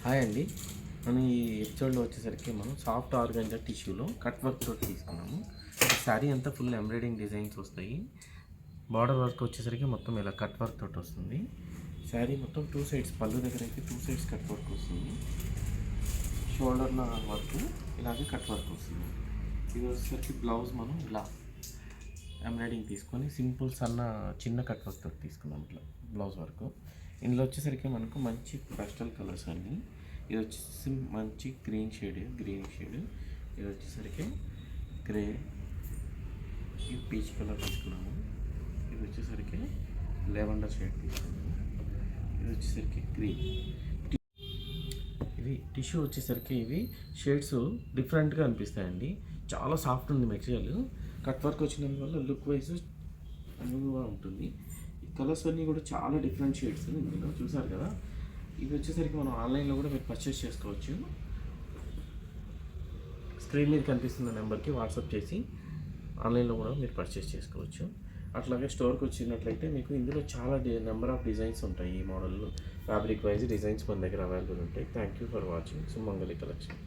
Hi అండి. మనం ఈ ఎపిసోడ్లో వచ్చేసరికి మనం సాఫ్ట్ ఆర్గాంజా టిష్యూలో కట్ వర్క్ తోటి తీసుకున్నాము. శారీ అంతా ఫుల్ ఎంబ్రాయిడింగ్ డిజైన్స్ వస్తాయి. బార్డర్ వర్క్ వచ్చేసరికి మొత్తం ఇలా కట్ వర్క్ తోటి వస్తుంది. శారీ మొత్తం టూ సైడ్స్, పళ్ళు దగ్గర అయితే టూ సైడ్స్ కట్ వర్క్ వస్తుంది. షోల్డర్ల వర్క్ ఇలాగే కట్ వర్క్ వస్తుంది. ఇది వచ్చేసరికి బ్లౌజ్ మనం ఇలా ఎంబ్రాయిడింగ్ తీసుకొని సింపుల్ చిన్న కట్ వర్క్ తోటి తీసుకున్నాం. ఇట్లా బ్లౌజ్ వర్క్. ఇందులో వచ్చేసరికి మనకు మంచి పేస్టల్ కలర్స్ అన్నీ. ఇది వచ్చేసి మంచి గ్రీన్ షేడ్, ఇది వచ్చేసరికి గ్రే, ఈ పీచ్ కలర్ తీసుకున్నాము. ఇది వచ్చేసరికి లెవెండర్ షేడ్ తీసుకున్నాము. ఇది వచ్చేసరికి గ్రీన్. ఇవి టిష్యూ వచ్చేసరికి ఇవి షేడ్స్ డిఫరెంట్గా అనిపిస్తాయండి. చాలా సాఫ్ట్ ఉంది మెటీరియల్. కట్ వర్క్ వచ్చినందువల్ల లుక్ వైజ్ అనువుగా ఉంటుంది. కలర్స్ అన్నీ కూడా చాలా డిఫరెంట్ షేడ్స్ ఇందులో చూసారు కదా. ఇవి వచ్చేసరికి మనం ఆన్లైన్లో కూడా మీరు పర్చేస్ చేసుకోవచ్చు. స్క్రీన్ మీద కనిపిస్తున్న నెంబర్కి వాట్సాప్ చేసి ఆన్లైన్లో కూడా మీరు పర్చేస్ చేసుకోవచ్చు. అట్లాగే స్టోర్కి వచ్చినట్లయితే మీకు ఇందులో చాలా నెంబర్ ఆఫ్ డిజైన్స్ ఉంటాయి. ఈ మోడల్లో ఫ్యాబ్రిక్ వైజ్ డిజైన్స్ మన దగ్గర అవైలబుల్ ఉంటాయి. Thank you for watching Sumangali collection.